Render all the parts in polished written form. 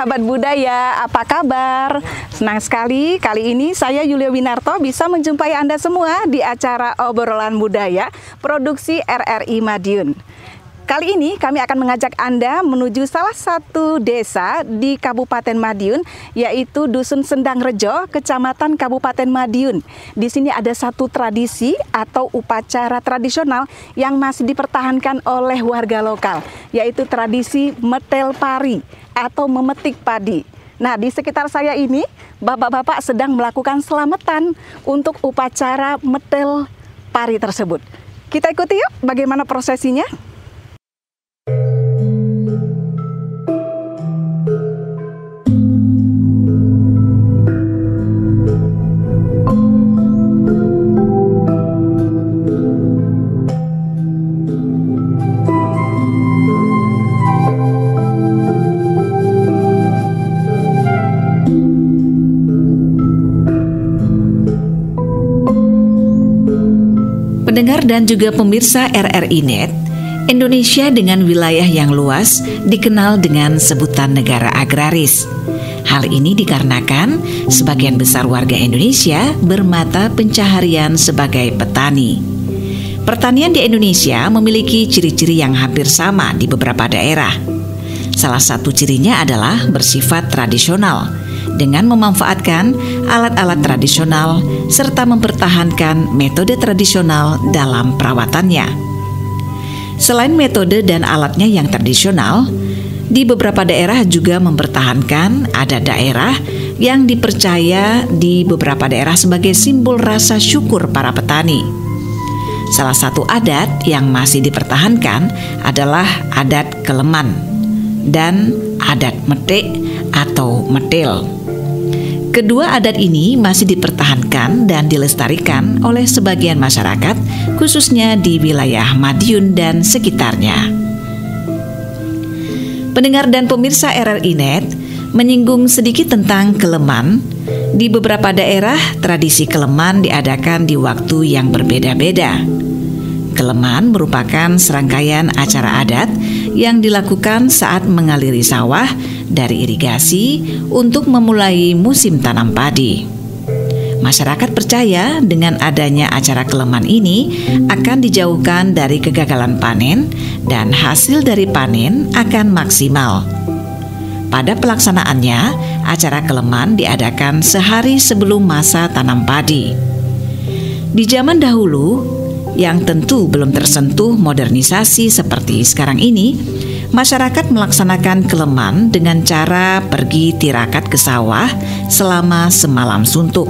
sahabat budaya, apa kabar? Senang sekali kali ini saya Yulia Winarto bisa menjumpai Anda semua di acara Obrolan Budaya Produksi RRI Madiun. Kali ini kami akan mengajak Anda menuju salah satu desa di Kabupaten Madiun, yaitu Dusun Sendang Rejo, Kecamatan Kabupaten Madiun. Di sini ada satu tradisi atau upacara tradisional yang masih dipertahankan oleh warga lokal, yaitu tradisi metel pari atau memetik padi. Nah, di sekitar saya ini, bapak-bapak sedang melakukan selamatan untuk upacara metel pari tersebut. Kita ikuti yuk bagaimana prosesinya. Pendengar dan juga pemirsa RRI Net, Indonesia dengan wilayah yang luas dikenal dengan sebutan negara agraris. Hal ini dikarenakan sebagian besar warga Indonesia bermata pencaharian sebagai petani. Pertanian di Indonesia memiliki ciri-ciri yang hampir sama di beberapa daerah. Salah satu cirinya adalah bersifat tradisional, dengan memanfaatkan alat-alat tradisional serta mempertahankan metode tradisional dalam perawatannya. Selain metode dan alatnya yang tradisional, di beberapa daerah juga mempertahankan adat daerah yang dipercaya di beberapa daerah sebagai simbol rasa syukur para petani. Salah satu adat yang masih dipertahankan adalah adat Keleman dan adat Metik atau Metil. Kedua adat ini masih dipertahankan dan dilestarikan oleh sebagian masyarakat, khususnya di wilayah Madiun dan sekitarnya. Pendengar dan pemirsa RRI Net, menyinggung sedikit tentang Keleman. Di beberapa daerah, tradisi Keleman diadakan di waktu yang berbeda-beda. Keleman merupakan serangkaian acara adat yang dilakukan saat mengaliri sawah dari irigasi untuk memulai musim tanam padi. Masyarakat percaya dengan adanya acara Keleman ini akan dijauhkan dari kegagalan panen dan hasil dari panen akan maksimal. Pada pelaksanaannya, acara Keleman diadakan sehari sebelum masa tanam padi. Di zaman dahulu, yang tentu belum tersentuh modernisasi seperti sekarang ini, masyarakat melaksanakan Keleman dengan cara pergi tirakat ke sawah selama semalam suntuk.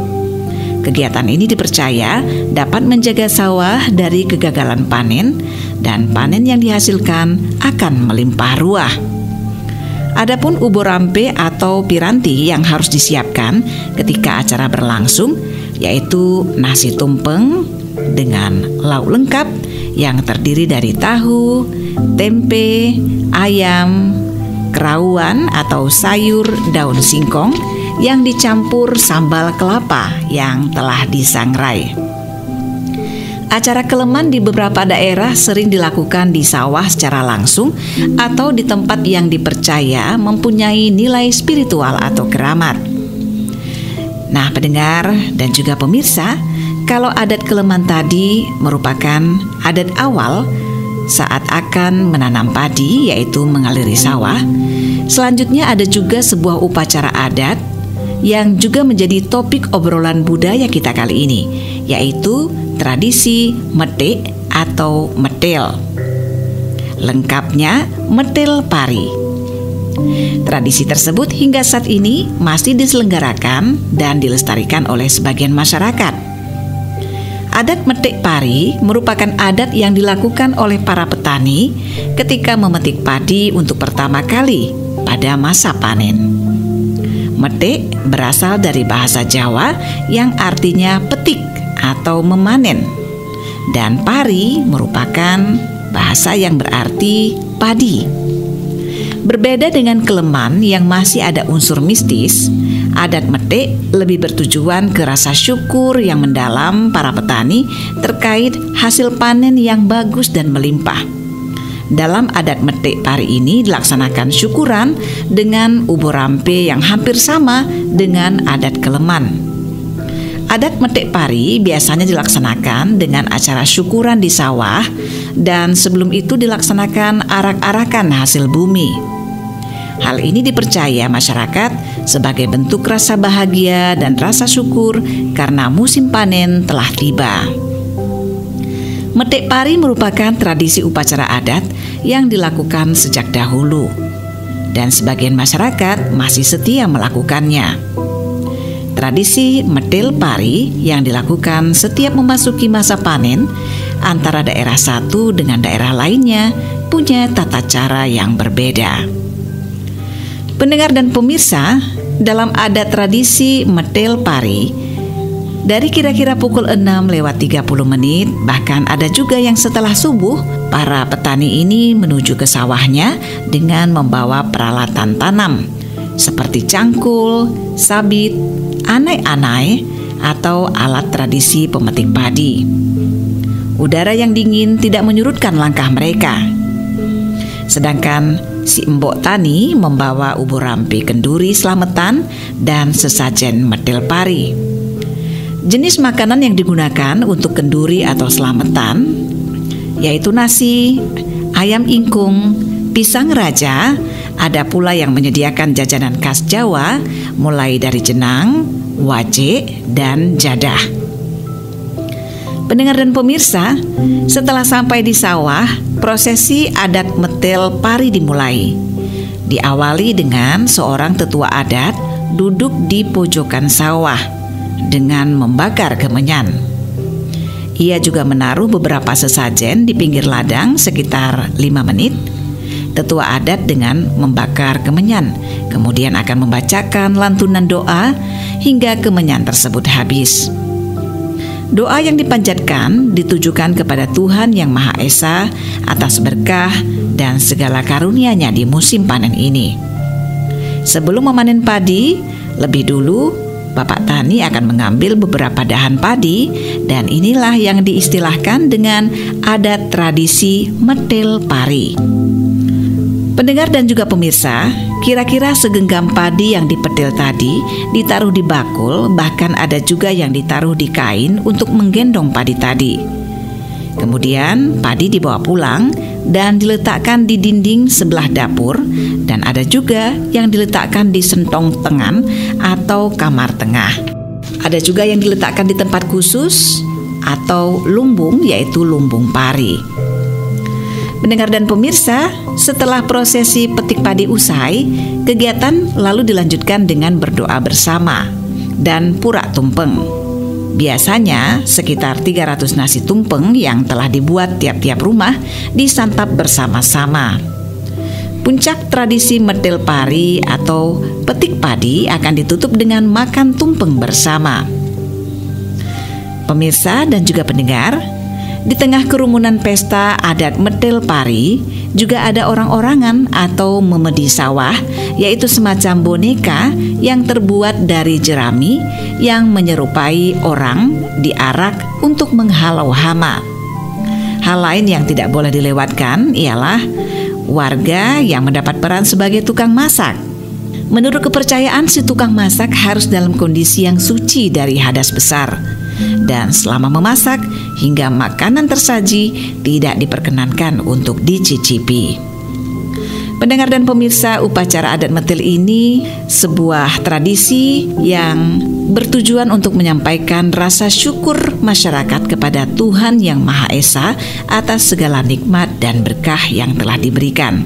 Kegiatan ini dipercaya dapat menjaga sawah dari kegagalan panen dan panen yang dihasilkan akan melimpah ruah. Adapun ubur rampe atau piranti yang harus disiapkan ketika acara berlangsung, yaitu nasi tumpeng dengan lauk lengkap yang terdiri dari tahu, tempe, ayam, kerawuan atau sayur daun singkong yang dicampur sambal kelapa yang telah disangrai. Acara Keleman di beberapa daerah sering dilakukan di sawah secara langsung atau di tempat yang dipercaya mempunyai nilai spiritual atau keramat. Nah, pendengar dan juga pemirsa, kalau adat Keleman tadi merupakan adat awal saat akan menanam padi, yaitu mengaliri sawah. Selanjutnya ada juga sebuah upacara adat yang juga menjadi topik obrolan budaya kita kali ini, yaitu tradisi metik atau metil. Lengkapnya metil pari. Tradisi tersebut hingga saat ini masih diselenggarakan dan dilestarikan oleh sebagian masyarakat. Adat metik pari merupakan adat yang dilakukan oleh para petani ketika memetik padi untuk pertama kali pada masa panen. Metik berasal dari bahasa Jawa yang artinya petik atau memanen, dan pari merupakan bahasa yang berarti padi. Berbeda dengan Keleman yang masih ada unsur mistis, adat metik lebih bertujuan ke rasa syukur yang mendalam para petani terkait hasil panen yang bagus dan melimpah. Dalam adat metik pari ini dilaksanakan syukuran dengan ubur rampe yang hampir sama dengan adat Keleman. Adat metik pari biasanya dilaksanakan dengan acara syukuran di sawah dan sebelum itu dilaksanakan arak-arakan hasil bumi. Hal ini dipercaya masyarakat sebagai bentuk rasa bahagia dan rasa syukur karena musim panen telah tiba. Metik pari merupakan tradisi upacara adat yang dilakukan sejak dahulu, dan sebagian masyarakat masih setia melakukannya. Tradisi metil pari yang dilakukan setiap memasuki masa panen antara daerah satu dengan daerah lainnya punya tata cara yang berbeda. Pendengar dan pemirsa, dalam adat tradisi metil pari, dari kira-kira pukul 6:30 menit, bahkan ada juga yang setelah subuh, para petani ini menuju ke sawahnya dengan membawa peralatan tanam seperti cangkul, sabit, anai-anai, atau alat tradisi pemetik padi. Udara yang dingin tidak menyurutkan langkah mereka. Sedangkan si embok tani membawa ubur rampe kenduri slametan dan sesajen metil pari. Jenis makanan yang digunakan untuk kenduri atau slametan yaitu nasi, ayam ingkung, pisang raja, ada pula yang menyediakan jajanan khas Jawa mulai dari jenang, wajik, dan jadah. Pendengar dan pemirsa, setelah sampai di sawah, prosesi adat metil pari dimulai. Diawali dengan seorang tetua adat duduk di pojokan sawah dengan membakar kemenyan. Ia juga menaruh beberapa sesajen di pinggir ladang sekitar 5 menit. Tetua adat dengan membakar kemenyan, kemudian akan membacakan lantunan doa hingga kemenyan tersebut habis. Doa yang dipanjatkan ditujukan kepada Tuhan Yang Maha Esa atas berkah dan segala karunia-Nya di musim panen ini. Sebelum memanen padi, lebih dulu Bapak Tani akan mengambil beberapa dahan padi dan inilah yang diistilahkan dengan adat tradisi metil pari. Pendengar dan juga pemirsa, kira-kira segenggam padi yang dipetil tadi ditaruh di bakul, bahkan ada juga yang ditaruh di kain untuk menggendong padi tadi. Kemudian padi dibawa pulang dan diletakkan di dinding sebelah dapur, dan ada juga yang diletakkan di sentong tengan atau kamar tengah. Ada juga yang diletakkan di tempat khusus atau lumbung, yaitu lumbung pari. Pendengar dan pemirsa, setelah prosesi petik padi usai, kegiatan lalu dilanjutkan dengan berdoa bersama dan pura tumpeng. Biasanya sekitar 300 nasi tumpeng yang telah dibuat tiap-tiap rumah disantap bersama-sama. Puncak tradisi metil pari atau petik padi akan ditutup dengan makan tumpeng bersama. Pemirsa dan juga pendengar, di tengah kerumunan pesta adat metil pari juga ada orang-orangan atau memedi sawah, yaitu semacam boneka yang terbuat dari jerami yang menyerupai orang diarak untuk menghalau hama. Hal lain yang tidak boleh dilewatkan ialah warga yang mendapat peran sebagai tukang masak. Menurut kepercayaan, si tukang masak harus dalam kondisi yang suci dari hadas besar, dan selama memasak hingga makanan tersaji tidak diperkenankan untuk dicicipi. Pendengar dan pemirsa, upacara adat metil ini sebuah tradisi yang bertujuan untuk menyampaikan rasa syukur masyarakat kepada Tuhan Yang Maha Esa atas segala nikmat dan berkah yang telah diberikan.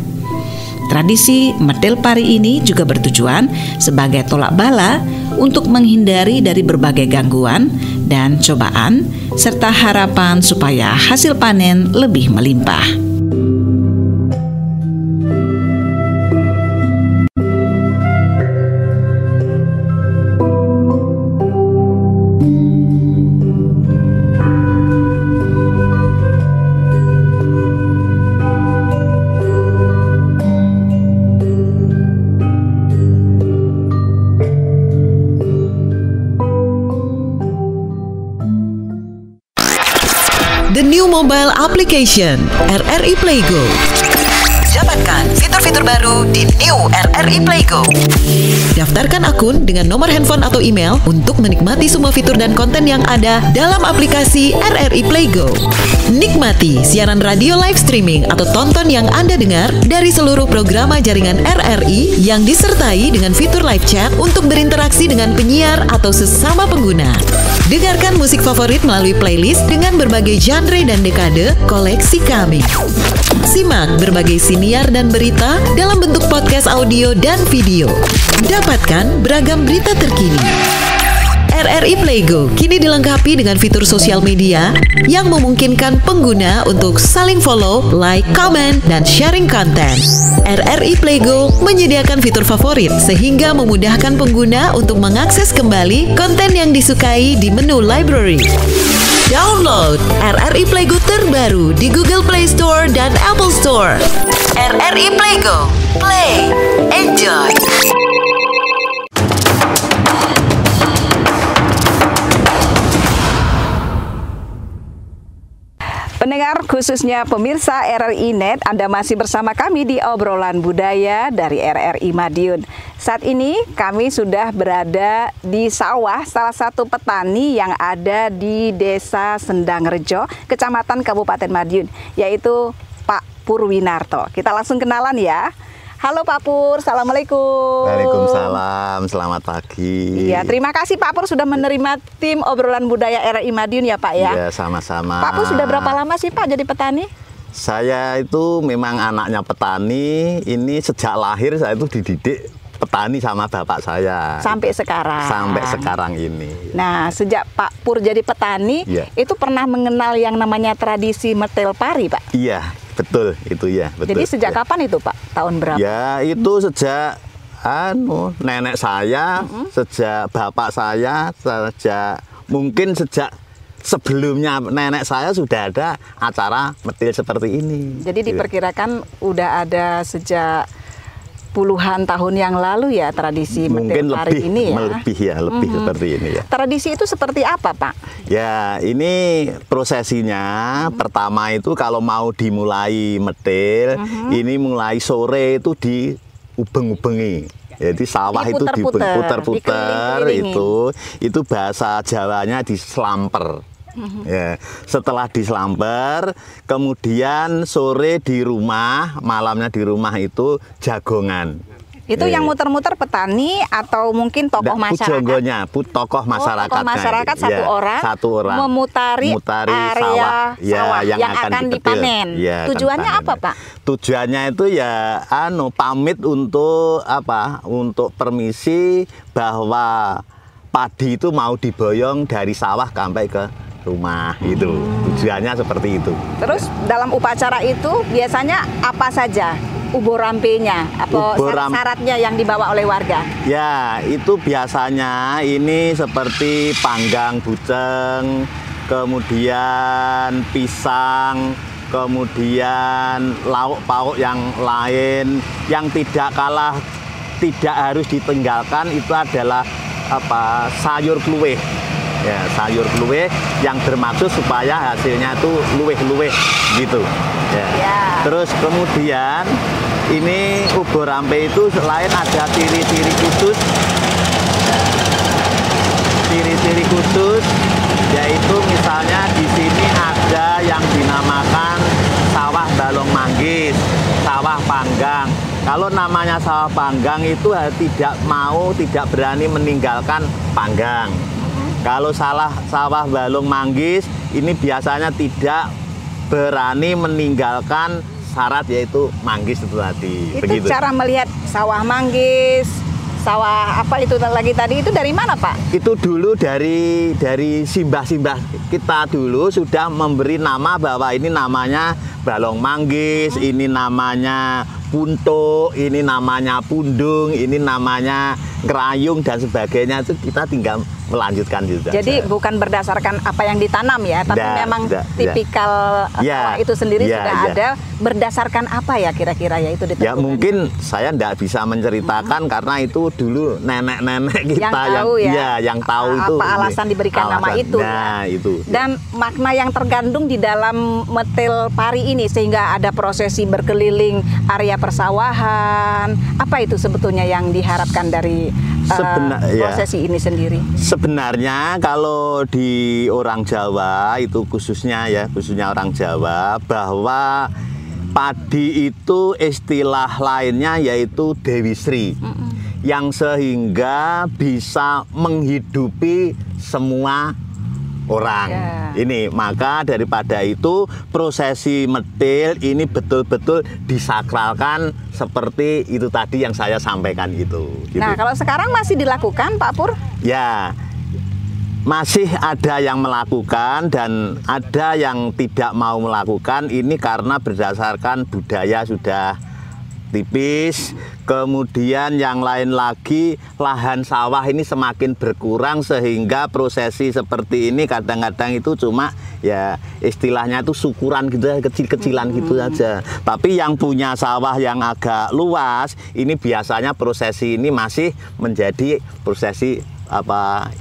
Tradisi metil pari ini juga bertujuan sebagai tolak bala untuk menghindari dari berbagai gangguan dan cobaan serta harapan supaya hasil panen lebih melimpah. the new mobile application RRI Playgo. Dapatkan fitur-fitur baru di New RRI Playgo. Daftarkan akun dengan nomor handphone atau email untuk menikmati semua fitur dan konten yang ada dalam aplikasi RRI Playgo. Nikmati siaran radio live streaming atau tonton yang Anda dengar dari seluruh program jaringan RRI yang disertai dengan fitur live chat untuk berinteraksi dengan penyiar atau sesama pengguna. Dengarkan musik favorit melalui playlist dengan berbagai genre dan dekade koleksi kami. Simak berbagai siniar dan berita dalam bentuk podcast audio dan video. Dapatkan beragam berita terkini. RRI Playgo kini dilengkapi dengan fitur sosial media yang memungkinkan pengguna untuk saling follow, like, comment, dan sharing konten. RRI Playgo menyediakan fitur favorit sehingga memudahkan pengguna untuk mengakses kembali konten yang disukai di menu library. Download RRI Playgo terbaru di Google Play Store dan Apple Store. RRI Playgo, play, enjoy. Pendengar, khususnya pemirsa RRI Net, Anda masih bersama kami di obrolan budaya dari RRI Madiun. Saat ini kami sudah berada di sawah salah satu petani yang ada di Desa Sendangrejo, Kecamatan Kabupaten Madiun, yaitu Pak Purwinarto. Kita langsung kenalan ya. Halo Pak Pur, Assalamualaikum. Waalaikumsalam, selamat pagi. Iya, terima kasih Pak Pur sudah menerima tim obrolan budaya RRI Madiun ya Pak ya. Iya, sama-sama. Pak Pur sudah berapa lama sih Pak jadi petani? Saya itu memang anaknya petani. Ini sejak lahir saya itu dididik petani sama bapak saya. Sampai sekarang. Sampai sekarang ini. Nah, sejak Pak Pur jadi petani, itu pernah mengenal yang namanya tradisi metel pari, Pak? Iya, betul itu ya. Betul. Jadi sejak kapan itu, Pak? Tahun berapa? Ya, itu sejak nenek saya, sejak bapak saya, mungkin sejak sebelumnya nenek saya sudah ada acara metil seperti ini. Jadi diperkirakan udah ada sejak puluhan tahun yang lalu ya tradisi metil pari ini ya? Lebih seperti ini ya. Tradisi itu seperti apa, Pak? Ya, ini prosesinya pertama itu kalau mau dimulai metil, ini mulai sore itu diubeng-ubengi. Jadi sawah itu diputer-puter, itu bahasa Jawanya dislamper. Ya, setelah dislamper, kemudian sore di rumah, malamnya di rumah itu jagongan. Itu yang muter-muter petani atau mungkin tokoh masyarakat? Tokoh masyarakat. Tokoh masyarakat satu orang memutari area sawah yang akan dipanen. Ya, tujuannya apa, Pak? Tujuannya itu ya pamit untuk apa? Untuk permisi bahwa padi itu mau diboyong dari sawah sampai ke rumah itu. Tujuannya seperti itu. Terus dalam upacara itu biasanya apa saja ubur rampenya atau syarat-syaratnya yang dibawa oleh warga? Ya, itu biasanya ini seperti panggang buceng, kemudian pisang, kemudian lauk pauk yang lain yang tidak harus ditinggalkan itu adalah sayur kluwih. Ya, sayur kluwih yang bermaksud supaya hasilnya itu luwih-luwih gitu. Ya. Terus kemudian ini ubur rampe itu selain ada ciri-ciri khusus, yaitu misalnya di sini ada yang dinamakan sawah balong manggis, sawah panggang. Kalau namanya sawah panggang itu tidak berani meninggalkan panggang. Kalau sawah balong manggis ini biasanya tidak berani meninggalkan syarat yaitu manggis itu tadi. Itu begitu. Cara melihat sawah manggis, sawah apa itu lagi tadi itu dari mana, Pak? Itu dulu dari simbah-simbah kita dulu sudah memberi nama bahwa ini namanya balong manggis, ini namanya puntuk, ini namanya pundung, ini namanya ngerayung dan sebagainya, itu kita tinggal melanjutkan juga. Jadi bukan berdasarkan apa yang ditanam ya, tapi memang tipikal sawah itu sendiri sudah ada. Berdasarkan apa ya kira-kira ya itu ditentukan? Ya mungkin saya tidak bisa menceritakan karena itu dulu nenek-nenek kita yang tahu itu apa alasan diberikan nama itu. Nah, itu. Dan makna yang tergandung di dalam metil pari ini sehingga ada prosesi berkeliling area persawahan. Apa itu sebetulnya yang diharapkan dari prosesi ini sendiri? Sebenarnya kalau di orang Jawa itu khususnya orang Jawa, bahwa padi itu istilah lainnya yaitu Dewi Sri, yang sehingga bisa menghidupi semua orang. Ini maka daripada itu prosesi metil ini betul-betul disakralkan seperti itu tadi yang saya sampaikan itu. Nah, kalau sekarang masih dilakukan Pak Pur? Ya, masih ada yang melakukan dan ada yang tidak mau melakukan. Ini karena berdasarkan budaya sudah tipis, kemudian yang lain lagi lahan sawah ini semakin berkurang sehingga prosesi seperti ini kadang-kadang itu cuma ya istilahnya itu syukuran gitu, kecil-kecilan gitu saja. Tapi yang punya sawah yang agak luas ini biasanya prosesi ini masih menjadi prosesi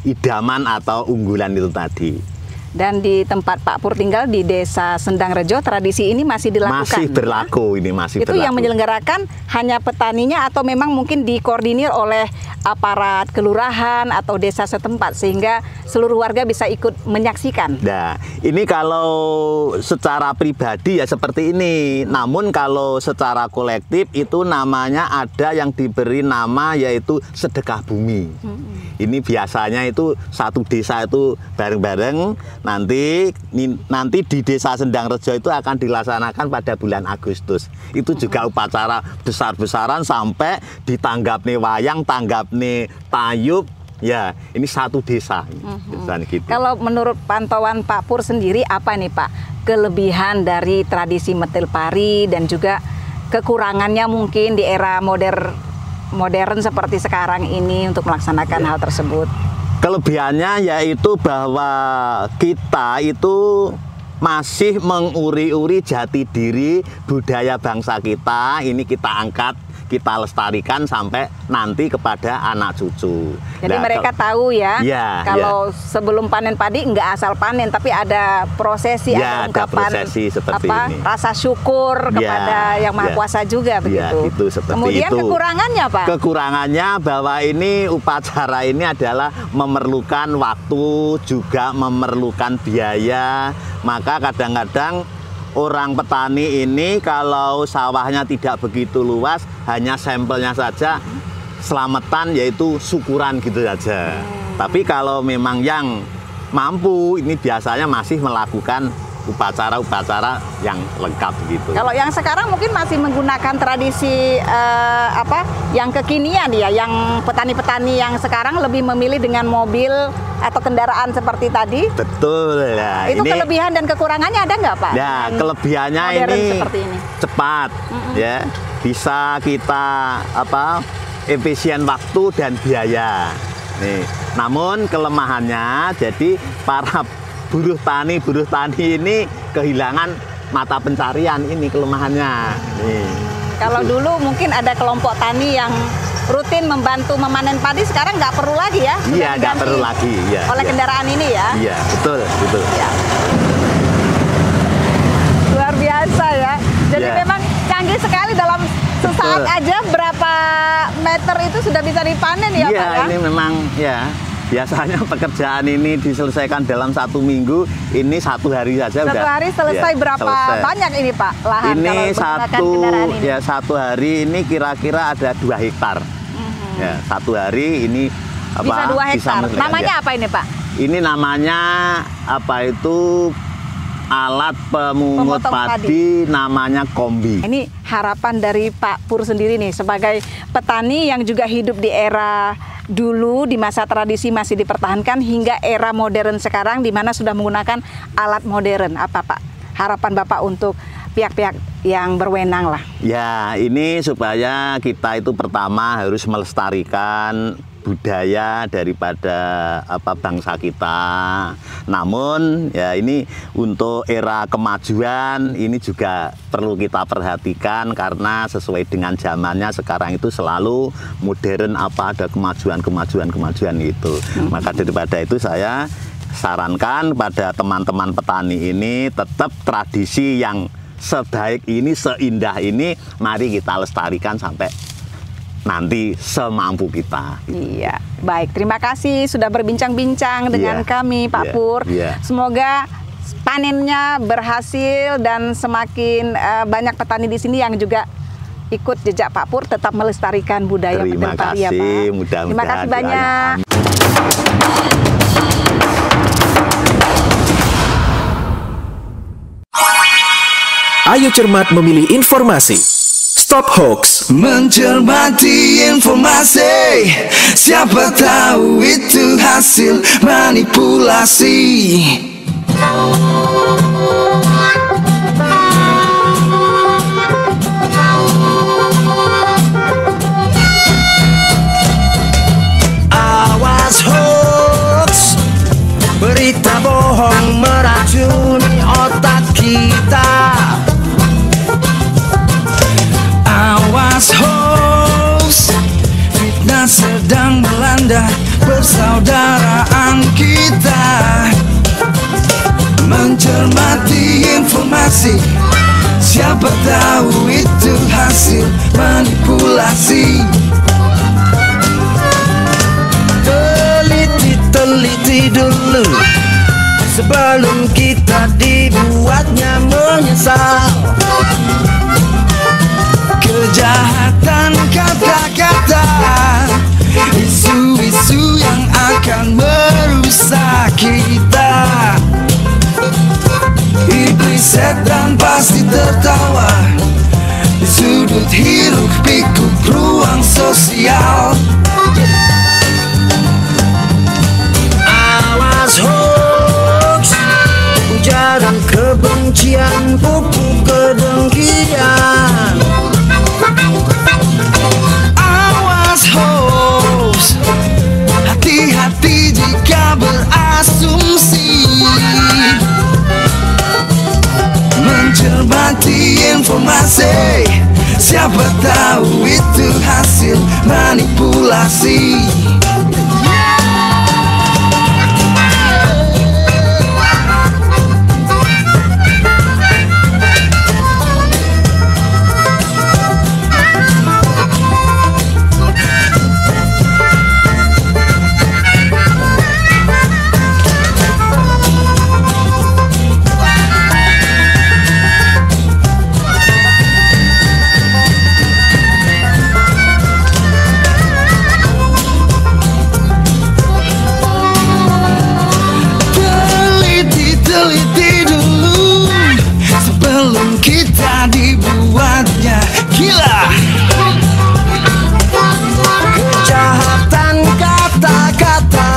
idaman atau unggulan itu tadi. Dan di tempat Pak Pur tinggal di Desa Sendangrejo, tradisi ini masih dilakukan? Masih berlaku, ini masih itu berlaku. Yang menyelenggarakan hanya petaninya atau memang mungkin dikoordinir oleh aparat kelurahan atau desa setempat sehingga seluruh warga bisa ikut menyaksikan? Nah, ini kalau secara pribadi ya seperti ini. Namun kalau secara kolektif itu namanya ada yang diberi nama yaitu sedekah bumi. Ini biasanya itu satu desa itu bareng-bareng. Nanti di Desa Sendangrejo itu akan dilaksanakan pada bulan Agustus. Itu juga upacara besar-besaran sampai ditanggap nih wayang, tanggap nih tayub. Ya, ini satu desa. Gitu. Kalau menurut pantauan Pak Pur sendiri apa nih Pak kelebihan dari tradisi metil pari dan juga kekurangannya mungkin di era modern seperti sekarang ini untuk melaksanakan hal tersebut? Kelebihannya yaitu bahwa kita itu masih menguri-uri jati diri budaya bangsa kita, ini kita angkat, kita lestarikan sampai nanti kepada anak cucu. Jadi mereka tahu ya, kalau sebelum panen padi nggak asal panen, tapi ada prosesi, ada ungkapan prosesi seperti ini. Rasa syukur kepada Yang Maha Kuasa juga begitu. Gitu, seperti kemudian itu. Kekurangannya Pak? Kekurangannya bahwa ini upacara ini adalah memerlukan waktu, juga memerlukan biaya. Maka kadang-kadang orang petani ini kalau sawahnya tidak begitu luas, hanya sampelnya saja selamatan yaitu syukuran gitu saja. Tapi kalau memang yang mampu ini biasanya masih melakukan upacara-upacara yang lengkap gitu. Kalau yang sekarang mungkin masih menggunakan tradisi yang kekinian ya, yang petani-petani yang sekarang lebih memilih dengan mobil atau kendaraan seperti tadi. Betul ya. Itu kelebihan dan kekurangannya ada nggak Pak? Ya, kelebihannya ini cepat ya, bisa kita efisien waktu dan biaya. Nih, namun kelemahannya jadi para buruh tani ini kehilangan mata pencarian, ini kelemahannya. Nih. Kalau dulu mungkin ada kelompok tani yang rutin membantu memanen padi, sekarang nggak perlu lagi ya? Iya, nggak perlu lagi. Oleh kendaraan ini ya? Iya, betul. Ya. Luar biasa ya. Jadi memang canggih sekali, dalam sesaat aja berapa meter itu sudah bisa dipanen ya Pak? Iya, ini memang biasanya pekerjaan ini diselesaikan dalam 1 minggu, ini 1 hari saja. Satu hari selesai berapa banyak ini Pak lahan? Ini satu hari ini kira-kira ada 2 hektar. Ya, 1 hari ini bisa 2 hektar. Namanya apa ini Pak? Ini namanya alat pemungut padi, namanya kombi. Ini harapan dari Pak Pur sendiri nih sebagai petani yang juga hidup di era dulu, di masa tradisi masih dipertahankan hingga era modern sekarang di mana sudah menggunakan alat modern. Apa Pak harapan Bapak untuk pihak-pihak yang berwenang lah? Ya, ini supaya kita itu pertama harus melestarikan budaya daripada bangsa kita. Namun ya ini untuk era kemajuan ini juga perlu kita perhatikan karena sesuai dengan zamannya sekarang itu selalu modern, ada kemajuan itu. Maka daripada itu saya sarankan pada teman-teman petani ini tetap tradisi yang sebaik ini, seindah ini, mari kita lestarikan sampai nanti semampu kita. Iya, baik. Terima kasih sudah berbincang-bincang dengan kami, Pak Pur. Semoga panennya berhasil dan semakin banyak petani di sini yang juga ikut jejak Pak Pur, tetap melestarikan budaya Terima petani ya, Pak. Mudah-mudahan. Terima kasih banyak. Ayo cermat memilih informasi. Stop hoax. Mencermati informasi, siapa tahu itu hasil manipulasi. Awas hoax, berita bohong meracuni otak kita. Awas hoax, fitnah sedang melanda persaudaraan kita. Mencermati informasi, siapa tahu itu hasil manipulasi. Teliti dulu sebelum kita dibuatnya menyesal. Kejahatan kata-kata, isu-isu yang akan merusak kita. Iblis setan pasti tertawa di sudut hiruk pikuk ruang sosial. Awas hoax, ujaran kebencian, pupuk kedengkian. Awas hoax, hati-hati jika berasumsi. Mencermati informasi, siapa tahu itu hasil manipulasi. Teliti dulu sebelum kita dibuatnya gila. Kejahatan kata-kata,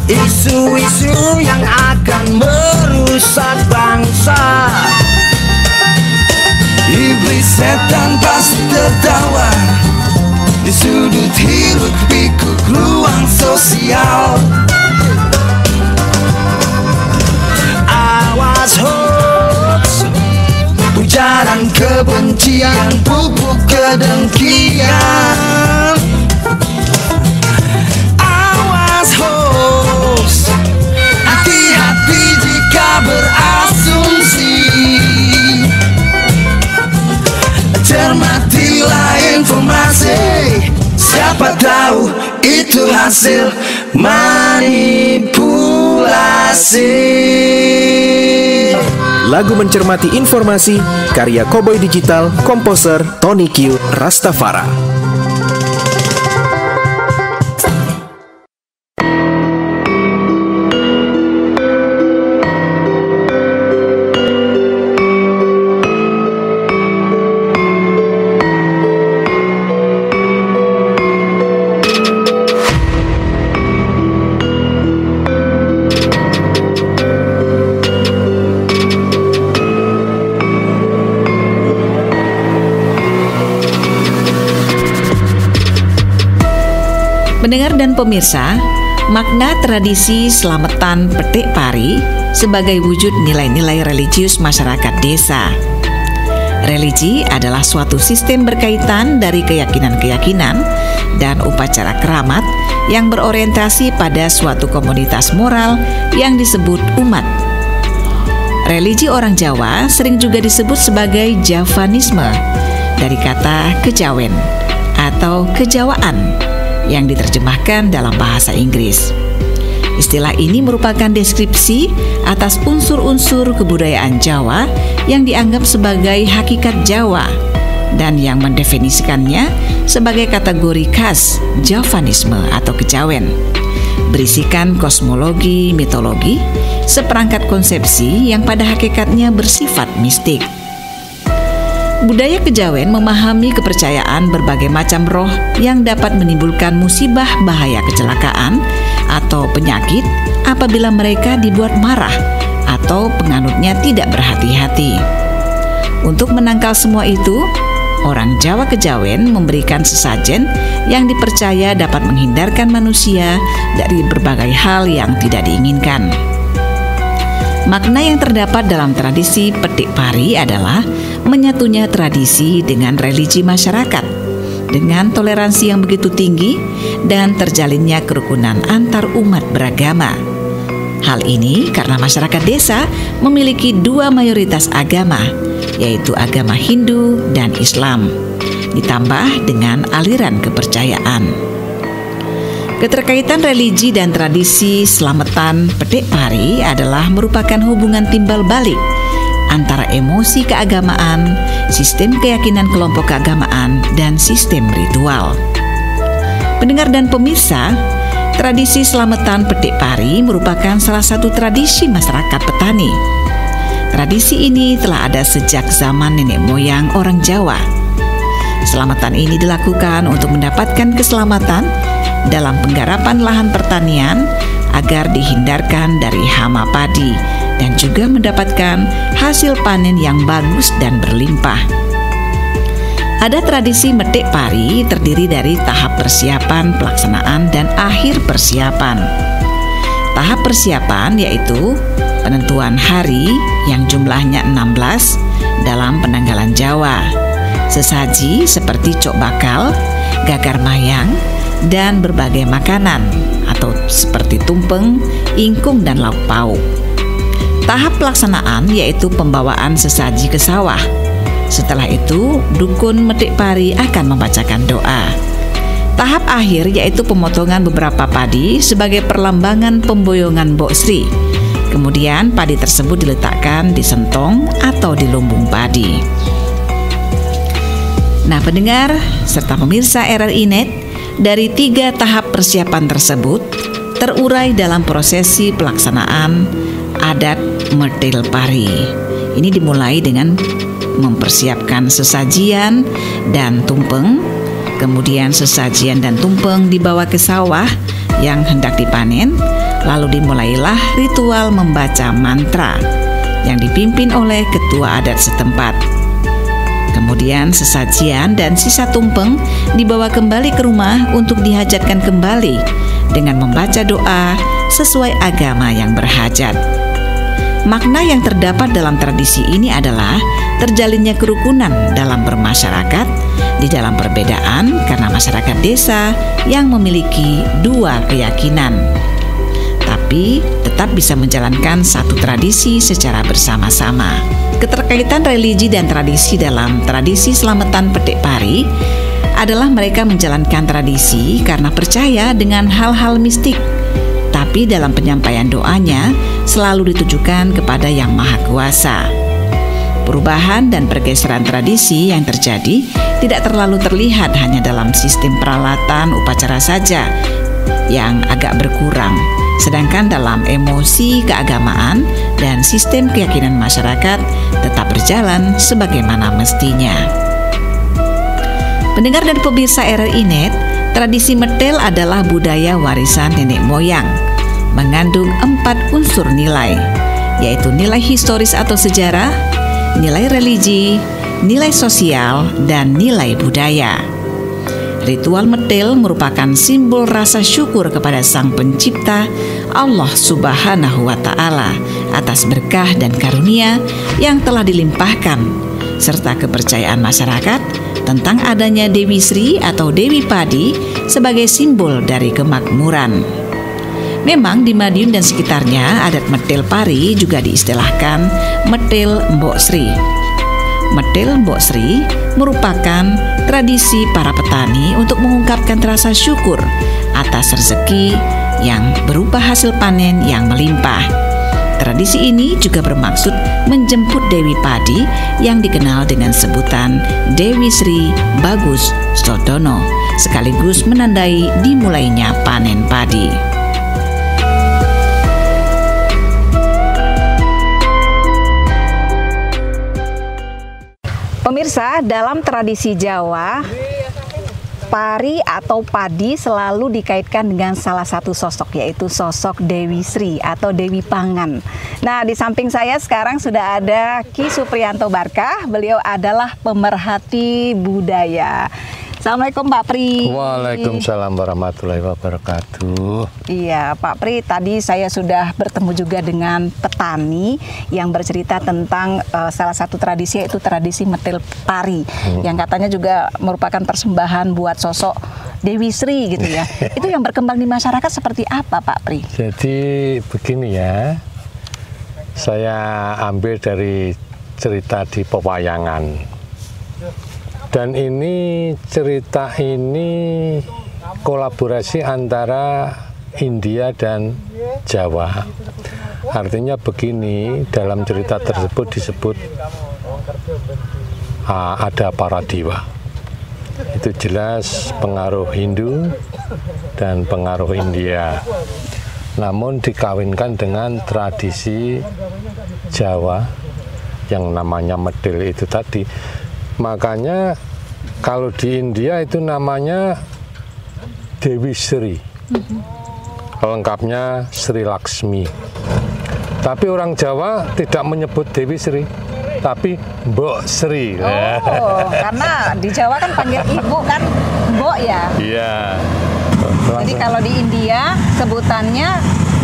isu-isu yang akan merusak bangsa. Iblis setan pasti tertawa di sudut hiruk pikuk ruang sosial. Awas hoax, ujaran kebencian, pupuk kedengkian. Awas hoax, hati-hati jika berasumsi. Cermatilah informasi, siapa tahu itu hasil manipulasi. Lagu Mencermati Informasi, karya Cowboy Digital, komposer Tony Q Rastafara. dan pemirsa, makna tradisi Slametan Petik Pari sebagai wujud nilai-nilai religius masyarakat desa. Religi adalah suatu sistem berkaitan dari keyakinan-keyakinan dan upacara keramat yang berorientasi pada suatu komunitas moral yang disebut umat. Religi orang Jawa sering juga disebut sebagai Javanisme, dari kata kejawen atau kejawaan yang diterjemahkan dalam bahasa Inggris. Istilah ini merupakan deskripsi atas unsur-unsur kebudayaan Jawa yang dianggap sebagai hakikat Jawa dan yang mendefinisikannya sebagai kategori khas Javanisme atau kejawen. Berisikan kosmologi, mitologi, seperangkat konsepsi yang pada hakikatnya bersifat mistik. Budaya kejawen memahami kepercayaan berbagai macam roh yang dapat menimbulkan musibah bahaya kecelakaan atau penyakit apabila mereka dibuat marah atau penganutnya tidak berhati-hati. Untuk menangkal semua itu, orang Jawa kejawen memberikan sesajen yang dipercaya dapat menghindarkan manusia dari berbagai hal yang tidak diinginkan. Makna yang terdapat dalam tradisi petik pari adalah menyatunya tradisi dengan religi masyarakat, dengan toleransi yang begitu tinggi dan terjalinnya kerukunan antar umat beragama. Hal ini karena masyarakat desa memiliki dua mayoritas agama, yaitu agama Hindu dan Islam, ditambah dengan aliran kepercayaan. Keterkaitan religi dan tradisi Slametan Petik Pari adalah merupakan hubungan timbal balik antara emosi keagamaan, sistem keyakinan kelompok keagamaan, dan sistem ritual. Pendengar dan pemirsa, tradisi Slametan Petik Pari merupakan salah satu tradisi masyarakat petani. Tradisi ini telah ada sejak zaman nenek moyang orang Jawa. Selamatan ini dilakukan untuk mendapatkan keselamatan dalam penggarapan lahan pertanian agar dihindarkan dari hama padi dan juga mendapatkan hasil panen yang bagus dan berlimpah. Ada tradisi metik pari terdiri dari tahap persiapan, pelaksanaan, dan akhir persiapan. Tahap persiapan yaitu penentuan hari yang jumlahnya 16 dalam penanggalan Jawa, sesaji seperti cok bakal, gagar mayang, dan berbagai makanan atau seperti tumpeng, ingkung, dan lauk pauk. Tahap pelaksanaan yaitu pembawaan sesaji ke sawah. Setelah itu, dukun metik pari akan membacakan doa. Tahap akhir yaitu pemotongan beberapa padi sebagai perlambangan pemboyongan Mbok Sri. Kemudian padi tersebut diletakkan di sentong atau di lumbung padi. Nah, pendengar serta pemirsa RRI Net, dari 3 tahap persiapan tersebut terurai dalam prosesi pelaksanaan adat metil pari. Ini dimulai dengan mempersiapkan sesajian dan tumpeng. Kemudian sesajian dan tumpeng dibawa ke sawah yang hendak dipanen. Lalu dimulailah ritual membaca mantra yang dipimpin oleh ketua adat setempat. Kemudian sesajian dan sisa tumpeng dibawa kembali ke rumah untuk dihajatkan kembali dengan membaca doa sesuai agama yang berhajat. Makna yang terdapat dalam tradisi ini adalah terjalinnya kerukunan dalam bermasyarakat di dalam perbedaan karena masyarakat desa yang memiliki dua keyakinan, tapi tetap bisa menjalankan satu tradisi secara bersama-sama. Keterkaitan religi dan tradisi dalam tradisi Slametan Petik Pari adalah mereka menjalankan tradisi karena percaya dengan hal-hal mistik, tapi dalam penyampaian doanya selalu ditujukan kepada Yang Maha Kuasa. Perubahan dan pergeseran tradisi yang terjadi tidak terlalu terlihat hanya dalam sistem peralatan upacara saja yang agak berkurang, sedangkan dalam emosi keagamaan dan sistem keyakinan masyarakat tetap berjalan sebagaimana mestinya. Pendengar dan pemirsa RRI Net, tradisi metel adalah budaya warisan nenek moyang, mengandung 4 unsur nilai, yaitu nilai historis atau sejarah, nilai religi, nilai sosial, dan nilai budaya. Ritual medil merupakan simbol rasa syukur kepada Sang Pencipta Allah Subhanahu wa Ta'ala atas berkah dan karunia yang telah dilimpahkan, serta kepercayaan masyarakat tentang adanya Dewi Sri atau Dewi Padi sebagai simbol dari kemakmuran. Memang di Madiun dan sekitarnya adat medil pari juga diistilahkan medil Mbok Sri. Medil Mbok Sri merupakan tradisi para petani untuk mengungkapkan rasa syukur atas rezeki yang berupa hasil panen yang melimpah. Tradisi ini juga bermaksud menjemput Dewi Padi yang dikenal dengan sebutan Dewi Sri Bagus Stodono, sekaligus menandai dimulainya panen padi. Pemirsa, dalam tradisi Jawa, pari atau padi selalu dikaitkan dengan salah satu sosok, yaitu sosok Dewi Sri atau Dewi Pangan. Nah, di samping saya sekarang sudah ada Ki Supriyanto Barkah. Beliau adalah pemerhati budaya. Assalamualaikum Pak Pri. Waalaikumsalam warahmatullahi wabarakatuh. Iya Pak Pri, tadi saya sudah bertemu juga dengan petani yang bercerita tentang salah satu tradisi, yaitu tradisi medil pari, yang katanya juga merupakan persembahan buat sosok Dewi Sri gitu ya. Itu yang berkembang di masyarakat seperti apa Pak Pri? Jadi begini ya, saya ambil dari cerita di pewayangan. Dan ini cerita ini kolaborasi antara India dan Jawa. Artinya begini, dalam cerita tersebut disebut ada para dewa. Itu jelas pengaruh Hindu dan pengaruh India. Namun dikawinkan dengan tradisi Jawa yang namanya medil itu tadi. Makanya kalau di India itu namanya Dewi Sri, lengkapnya Sri Laksmi. Tapi orang Jawa tidak menyebut Dewi Sri, tapi Mbok Sri. Oh, karena di Jawa kan panggil ibu kan Mbok ya? Iya. Jadi kalau di India sebutannya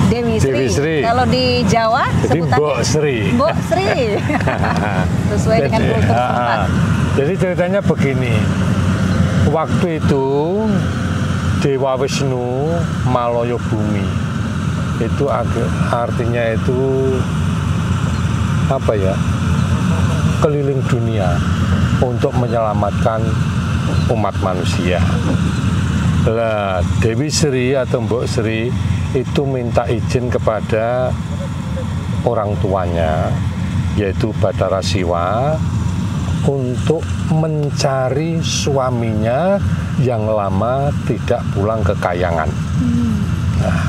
Dewi Sri. Dewi Sri. Kalau di Jawa jadi sebutannya Mbok Sri. Mbok Sri. Sesuai dengan kultur setempat. Jadi ceritanya begini. Waktu itu Dewa Wisnu Maloyo Bumi. Itu artinya itu apa ya? Keliling dunia untuk menyelamatkan umat manusia. Lah, Dewi Sri atau Mbok Sri itu minta izin kepada orang tuanya, yaitu Bathara Siwa, untuk mencari suaminya yang lama tidak pulang ke Kayangan. Nah,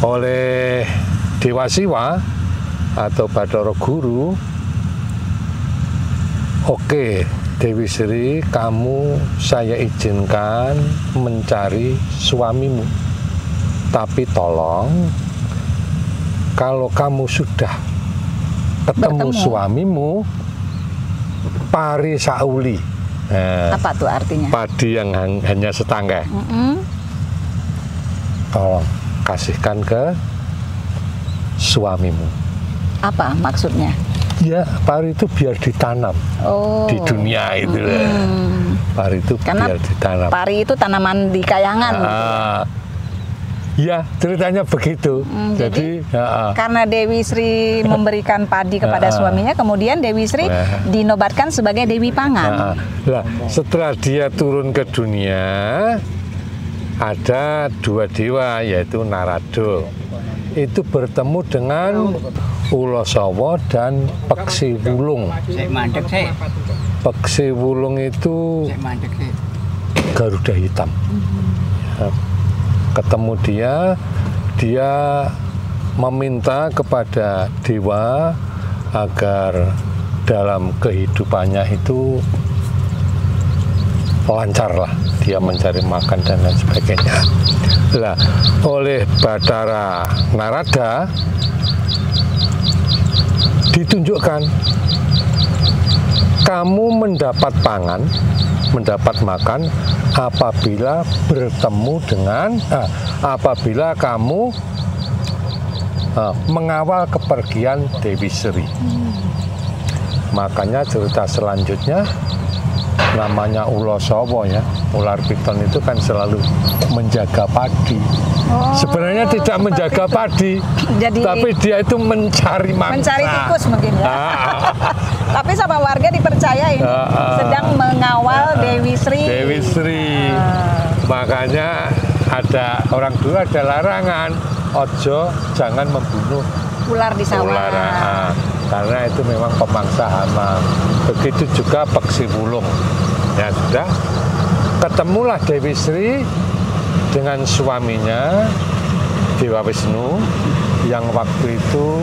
oleh Dewa Siwa atau Bathara Guru, oke, Dewi Sri, kamu saya izinkan mencari suamimu. Tapi tolong, kalau kamu sudah ketemu suamimu, pari sauli. Apa tuh artinya? Padi yang hanya setangkai. Tolong kasihkan ke suamimu. Apa maksudnya? Ya, pari itu biar ditanam di dunia itu. Pari itu karena biar ditanam. Pari itu tanaman di Kayangan. Ya, ceritanya begitu. Jadi karena Dewi Sri memberikan padi kepada suaminya, kemudian Dewi Sri dinobatkan sebagai Dewi Pangan. Nah, setelah dia turun ke dunia, ada dua dewa, yaitu Narada. Itu bertemu dengan Ulasawa dan Peksi Wulung. Peksi Wulung itu Garuda hitam. Ketemu dia meminta kepada dewa agar dalam kehidupannya itu lancarlah, dia mencari makan dan lain sebagainya. Lah, oleh Bathara Narada ditunjukkan, kamu mendapat pangan, mendapat makan apabila bertemu dengan apabila kamu mengawal kepergian Dewi Sri. Makanya cerita selanjutnya namanya Ulo Sowo ya. Ular piton itu kan selalu menjaga padi. Sebenarnya tidak menjaga padi, tapi dia itu mencari mangsa. Mencari tikus mungkin ya. Tapi sama warga dipercaya ini sedang mengawal Dewi Sri. Dewi Sri. Makanya ada orang dulu ada larangan, ojo jangan membunuh ular di sawah. Ular, karena itu memang pemangsa hama. Begitu juga peksi wulung. Ya sudah, ketemulah Dewi Sri dengan suaminya Dewa Wisnu yang waktu itu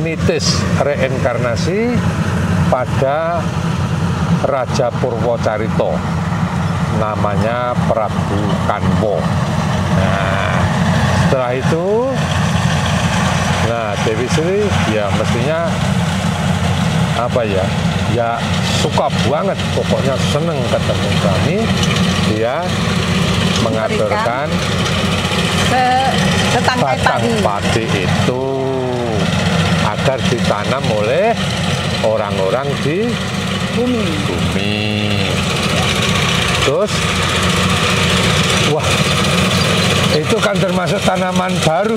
nitis reinkarnasi pada Raja Purwocarito, namanya Prabu Kanwo. Nah, setelah itu, Dewi Sri ya mestinya apa ya? Ya suka banget, pokoknya seneng ketemu suami. Dia mengaturkan batang padi itu agar ditanam oleh orang-orang di bumi. Terus, wah, itu kan termasuk tanaman baru.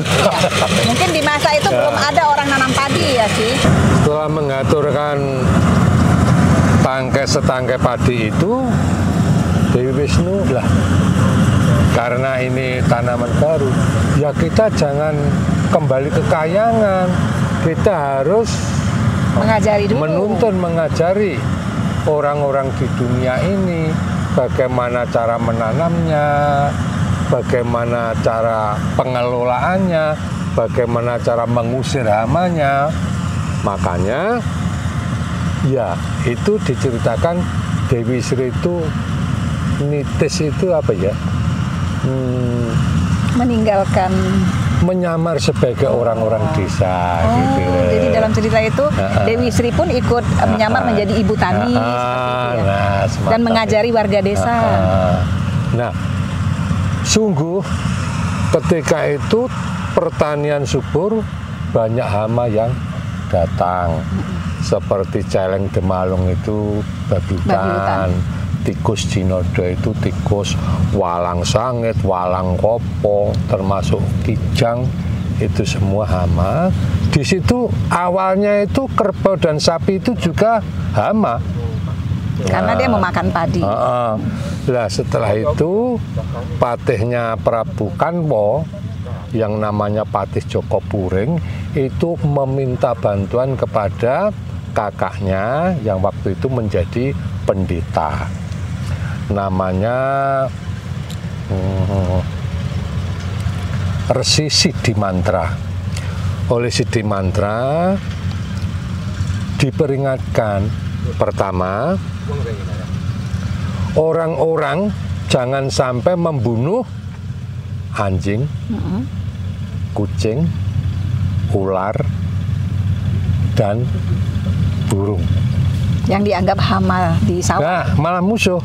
Mungkin di masa itu belum ada orang nanam padi ya sih. Setelah mengaturkan setangkai padi itu, Dewi Wisnu lah, karena ini tanaman baru, ya kita jangan kembali ke kayangan, kita harus mengajari dulu. mengajari orang-orang di dunia ini bagaimana cara menanamnya, bagaimana cara pengelolaannya, bagaimana cara mengusir hamanya. Makanya ya itu diceritakan Dewi Sri itu nitis itu apa ya? Meninggalkan, menyamar sebagai orang-orang desa gitu. Jadi dalam cerita itu Dewi Sri pun ikut menyamar menjadi ibu tani seperti itu ya. Dan mengajari warga desa. Nah, sungguh ketika itu pertanian subur, banyak hama yang datang. Seperti celeng demalung itu babi hutan. Tikus Jinodo itu tikus, walang sangit, walang kopo, termasuk kijang, itu semua hama. Di situ awalnya itu kerbau dan sapi itu juga hama. Karena dia memakan padi. Nah, setelah itu patihnya Prabu Kanwo yang namanya Patih Joko Puring itu meminta bantuan kepada kakaknya yang waktu itu menjadi pendeta. Namanya Resi Sidimantra. Oleh Sidimantra diperingatkan, pertama, orang-orang jangan sampai membunuh anjing, kucing, ular, dan burung. Yang dianggap hama di sawah. Nah, malah musuh.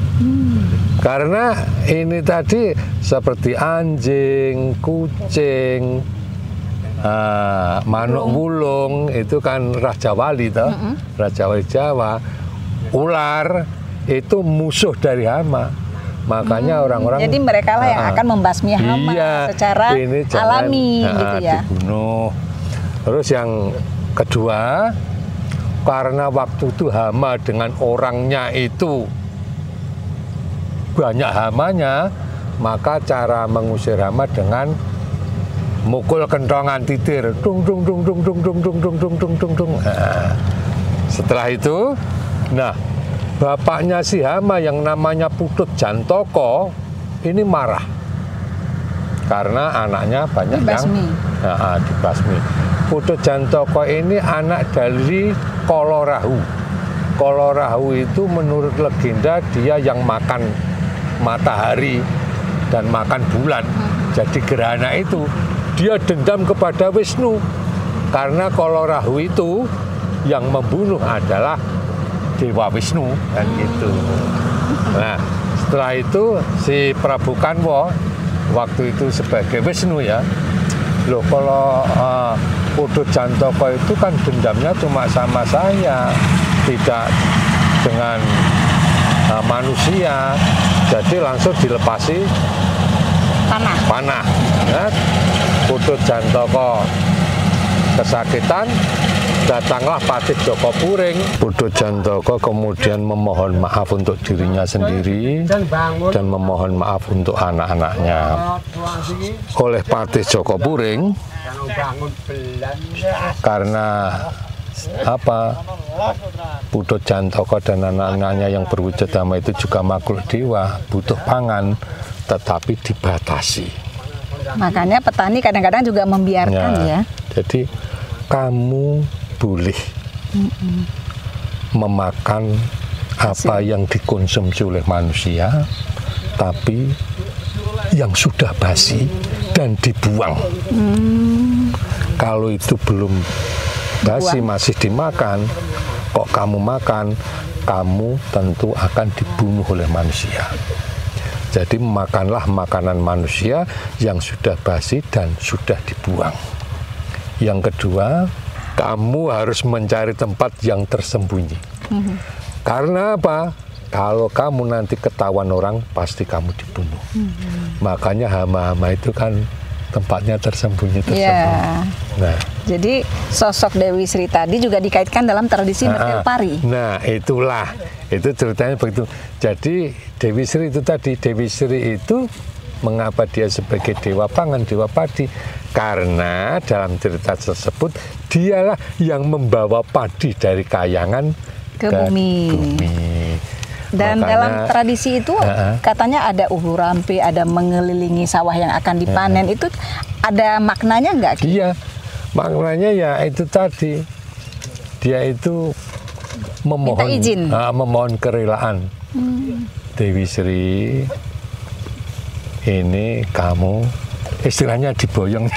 Karena ini tadi seperti anjing, kucing, manuk wulung, itu kan Raja Wali toh, Raja Wali Jawa. Ular itu musuh dari hama. Makanya orang-orang jadi mereka lah yang akan membasmi hama secara ini alami gitu ya. Dibunuh. Terus yang kedua, karena waktu itu hama dengan orangnya itu banyak hamanya, maka cara mengusir hama dengan mukul kentongan titir, dung dung dung dung dung dung dung dung dung dung dung dung. Setelah itu, nah bapaknya si hama yang namanya Putut Jantoko ini marah karena anaknya banyak dibasmi. Yang dibasmi. Putut Jantoko ini anak dari Kolorahu. Kolorahu itu menurut legenda dia yang makan matahari dan makan bulan. Jadi gerhana itu dia dendam kepada Wisnu karena Kolorahu itu yang membunuh adalah Dewa Wisnu kan gitu. Nah, setelah itu si Prabu Kanwa waktu itu sebagai Wisnu ya, loh kalau Putu Jantaka itu kan dendamnya cuma sama saya, tidak dengan manusia, jadi langsung dilepasi panah. Ya. Putu Jantaka kesakitan, datanglah Patih Joko Puring. Putu Jantaka kemudian memohon maaf untuk dirinya sendiri dan memohon maaf untuk anak-anaknya. Oleh Patih Joko Puring, karena Putu Jantaka dan anak-anaknya yang berwujud dhamma itu juga makhluk dewa, butuh pangan, tetapi dibatasi. Makanya petani kadang-kadang juga membiarkan ya. Jadi kamu boleh memakan apa yang dikonsumsi oleh manusia, tapi yang sudah basi dan dibuang. Kalau itu belum basi masih dimakan, kok kamu makan, kamu tentu akan dibunuh oleh manusia. Jadi makanlah makanan manusia yang sudah basi dan sudah dibuang. Yang kedua, kamu harus mencari tempat yang tersembunyi. Karena apa? Kalau kamu nanti ketahuan orang, pasti kamu dibunuh. Makanya hama-hama itu kan tempatnya tersembunyi. Ya. Nah, jadi sosok Dewi Sri tadi juga dikaitkan dalam tradisi Mertil Pari. Nah, itulah. Itu ceritanya begitu. Jadi Dewi Sri itu tadi, Dewi Sri itu mengapa dia sebagai dewa pangan, dewa padi? Karena dalam cerita tersebut dialah yang membawa padi dari kayangan ke bumi. Dan makanya, dalam tradisi itu katanya ada uhurampe, ada mengelilingi sawah yang akan dipanen. Itu ada maknanya nggak? Iya, maknanya ya itu tadi. Dia itu memohon izin, memohon kerelaan. Dewi Sri, ini kamu istilahnya diboyong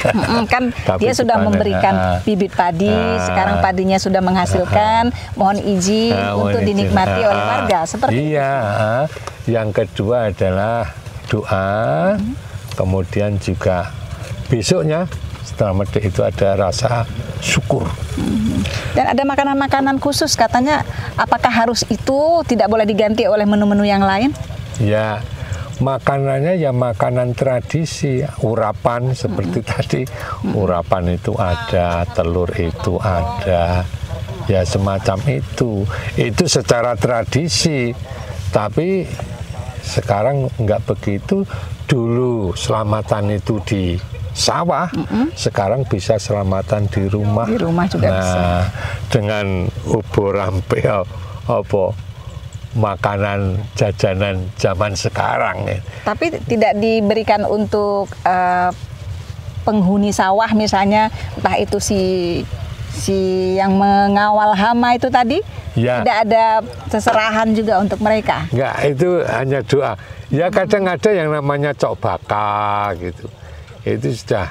kan dia sudah memberikan bibit padi, sekarang padinya sudah menghasilkan, mohon izin untuk dinikmati oleh warga seperti itu. Yang kedua adalah doa, kemudian juga besoknya setelah medek itu ada rasa syukur. Dan ada makanan-makanan khusus katanya, apakah harus itu tidak boleh diganti oleh menu-menu yang lain? Ya, makanannya ya makanan tradisi, urapan seperti tadi, urapan itu ada, telur itu ada, ya semacam itu secara tradisi. Tapi sekarang enggak begitu. Dulu selamatan itu di sawah, sekarang bisa selamatan di rumah. Di rumah juga bisa. Dengan ubur rampe makanan jajanan zaman sekarang ya. Tapi tidak diberikan untuk penghuni sawah misalnya, entah itu si yang mengawal hama itu tadi, tidak ada seserahan juga untuk mereka. Enggak, itu hanya doa. Ya kadang ada yang namanya cok baka gitu. Itu sudah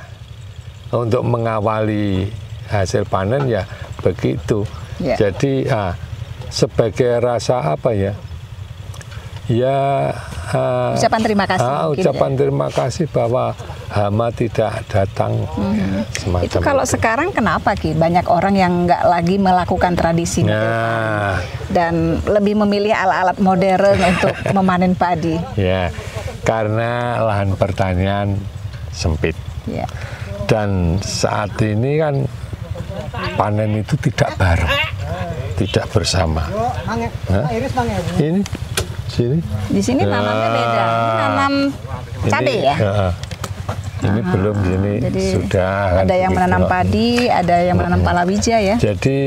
untuk mengawali hasil panen ya begitu. Jadi sebagai rasa apa ya? Ya ucapan terima kasih. Ucapan terima kasih bahwa hama tidak datang. Itu kalau itu. Sekarang kenapa Ki? Banyak orang yang nggak lagi melakukan tradisi dan lebih memilih alat-alat modern untuk memanen padi. Ya, karena lahan pertanian sempit. Dan saat ini kan panen itu tidak bareng, tidak bersama. Ini sini. Di sini nanamnya beda. Ini nanam cabai ya. Ini belum, ini jadi sudah. Ada yang menanam padi, ada yang menanam palawija ya. Jadi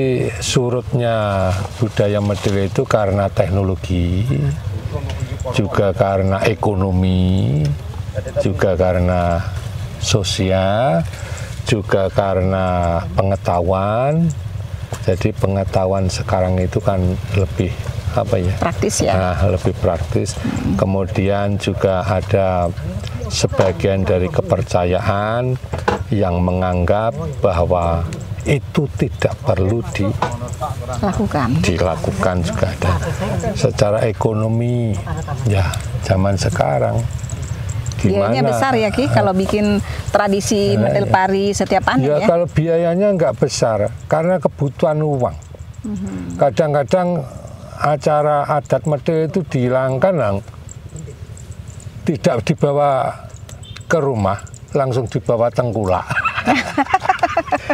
surutnya budaya Medile itu karena teknologi, juga karena ekonomi, juga karena sosial, juga karena pengetahuan. Jadi pengetahuan sekarang itu kan lebih apa ya? Praktis ya. Lebih praktis. Kemudian juga ada sebagian dari kepercayaan yang menganggap bahwa itu tidak perlu dilakukan juga ada. Secara ekonomi, ya zaman sekarang gimana? Biayanya besar ya Ki kalau bikin tradisi medel pari setiap panen ya? Kalau biayanya nggak besar karena kebutuhan uang. Kadang-kadang acara adat medel itu dihilangkan, tidak dibawa ke rumah, langsung dibawa tengkulak.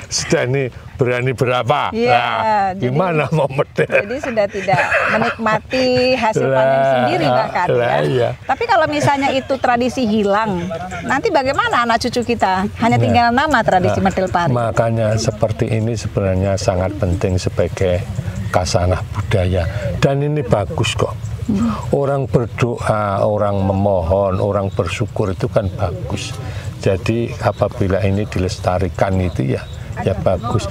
Sudah ini berani berapa? Ya, gimana mau medel? Jadi sudah tidak menikmati hasil panen sendiri bahkan ya. Iya. Tapi kalau misalnya itu tradisi hilang, nanti bagaimana anak cucu kita? Hanya tinggal nama tradisi medel pari. Makanya seperti ini sebenarnya sangat penting sebagai kasanah budaya. Dan ini bagus kok. Orang berdoa, orang memohon, orang bersyukur itu kan bagus. Jadi apabila ini dilestarikan itu ya bagus.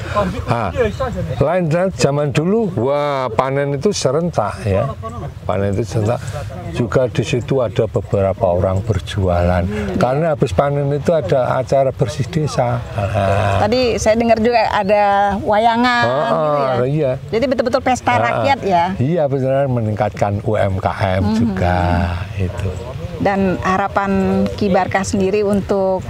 Lain zaman dulu, wah panen itu serentak ya. Panen itu serentak. Juga di situ ada beberapa orang berjualan. Karena habis panen itu ada acara bersih desa. Tadi saya dengar juga ada wayangan gitu ya. Iya. Jadi betul-betul pesta rakyat ya. Iya benar, meningkatkan UMKM juga itu. Dan harapan Ki Barkah sendiri untuk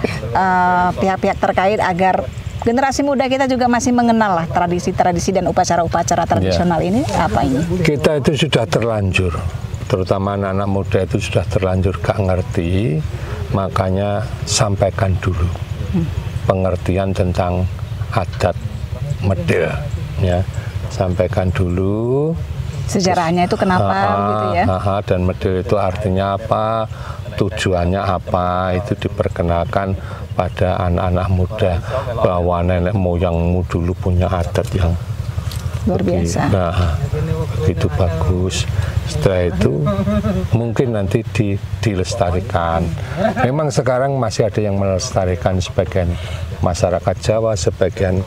pihak-pihak terkait agar generasi muda kita juga masih mengenal lah tradisi-tradisi dan upacara-upacara tradisional ini apa ini? Kita itu sudah terlanjur, terutama anak-anak muda itu sudah terlanjur gak ngerti, makanya sampaikan dulu pengertian tentang adat medel, ya sampaikan dulu. Sejarahnya itu kenapa gitu ya? Dan medel itu artinya apa, tujuannya apa, itu diperkenalkan pada anak-anak muda bahwa nenek moyangmu dulu punya adat yang luar biasa. Itu bagus. Setelah itu mungkin nanti dilestarikan. Memang sekarang masih ada yang melestarikan, sebagian masyarakat Jawa, sebagian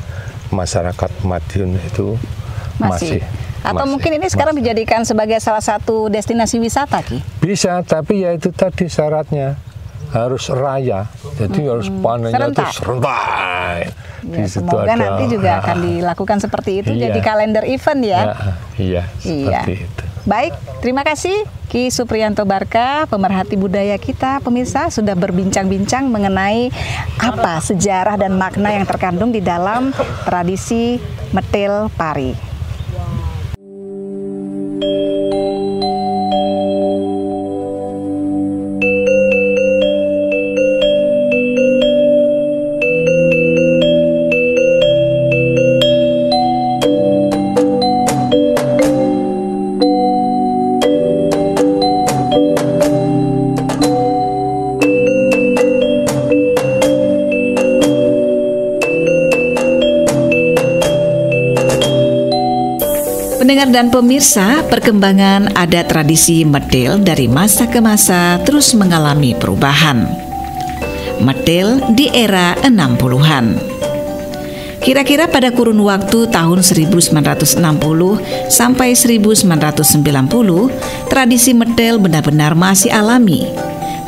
masyarakat Madiun itu masih. Atau mungkin ini sekarang dijadikan sebagai salah satu destinasi wisata, Ki? Bisa, tapi ya itu tadi syaratnya harus raya, jadi harus panennya itu serentak. Ya, semoga nanti juga akan dilakukan seperti itu, jadi kalender event ya. Iya, seperti itu. Baik, terima kasih Ki Supriyanto Barkah, pemerhati budaya kita. Pemirsa sudah berbincang-bincang mengenai apa sejarah dan makna yang terkandung di dalam tradisi medel pari. Pendengar dan pemirsa, perkembangan adat tradisi medel dari masa ke masa terus mengalami perubahan. Medel di era 60-an. Kira-kira pada kurun waktu tahun 1960 sampai 1990, tradisi medel benar-benar masih alami,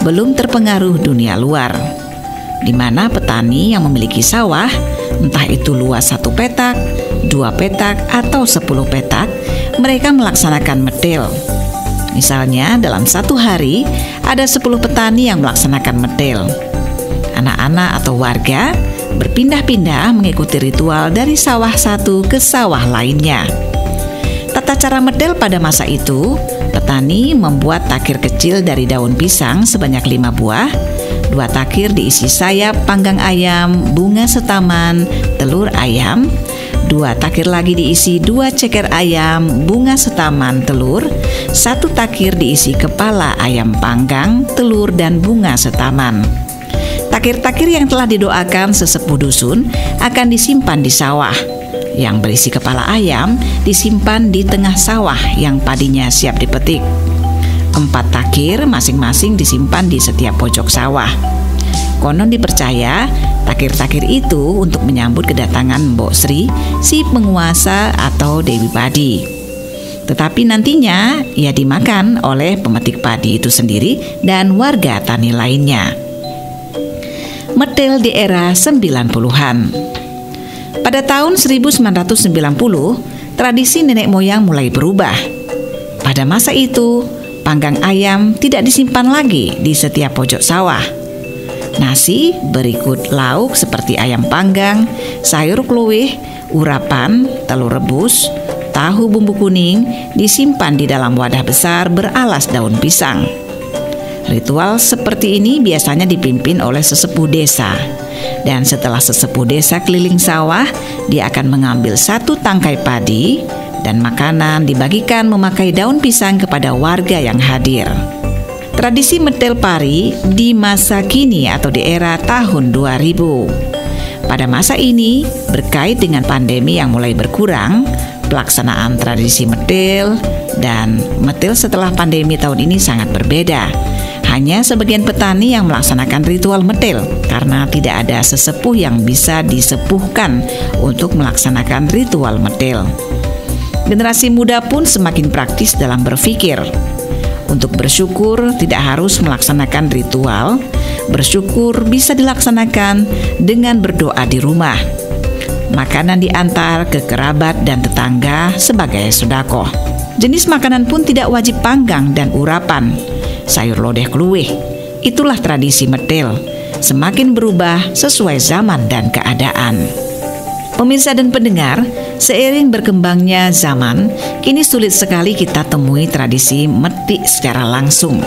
belum terpengaruh dunia luar, di mana petani yang memiliki sawah, entah itu luas 1 petak, 2 petak, atau 10 petak, mereka melaksanakan medel. Misalnya dalam satu hari ada 10 petani yang melaksanakan medel. Anak-anak atau warga berpindah-pindah mengikuti ritual dari sawah satu ke sawah lainnya. Tata cara medel pada masa itu, petani membuat takir kecil dari daun pisang sebanyak 5 buah, 2 takir diisi sayap panggang ayam, bunga setaman, telur ayam, 2 takir lagi diisi 2 ceker ayam, bunga setaman, telur, 1 takir diisi kepala ayam panggang, telur, dan bunga setaman. Takir-takir yang telah didoakan sesepuh dusun akan disimpan di sawah. Yang berisi kepala ayam disimpan di tengah sawah yang padinya siap dipetik. 4 takir masing-masing disimpan di setiap pojok sawah. Konon dipercaya takir-takir itu untuk menyambut kedatangan Mbok Sri, si penguasa atau Dewi Padi. Tetapi nantinya ia dimakan oleh pemetik padi itu sendiri dan warga tani lainnya. metil di era 90-an. Pada tahun 1990, tradisi nenek moyang mulai berubah. Pada masa itu, panggang ayam tidak disimpan lagi di setiap pojok sawah. Nasi berikut lauk seperti ayam panggang, sayur kluwih, urapan, telur rebus, tahu bumbu kuning disimpan di dalam wadah besar beralas daun pisang. Ritual seperti ini biasanya dipimpin oleh sesepuh desa. Dan setelah sesepuh desa keliling sawah, dia akan mengambil satu tangkai padi dan makanan dibagikan memakai daun pisang kepada warga yang hadir. Tradisi metil pari di masa kini atau di era tahun 2000. Pada masa ini, berkait dengan pandemi yang mulai berkurang, pelaksanaan tradisi metil dan metil setelah pandemi tahun ini sangat berbeda. Hanya sebagian petani yang melaksanakan ritual metil karena tidak ada sesepuh yang bisa disepuhkan untuk melaksanakan ritual metil. Generasi muda pun semakin praktis dalam berpikir. Untuk bersyukur tidak harus melaksanakan ritual, bersyukur bisa dilaksanakan dengan berdoa di rumah. Makanan diantar ke kerabat dan tetangga sebagai sedekah. Jenis makanan pun tidak wajib panggang dan urapan. Sayur lodeh kluwih, itulah tradisi metil, semakin berubah sesuai zaman dan keadaan. Pemirsa dan pendengar, seiring berkembangnya zaman, kini sulit sekali kita temui tradisi metik secara langsung.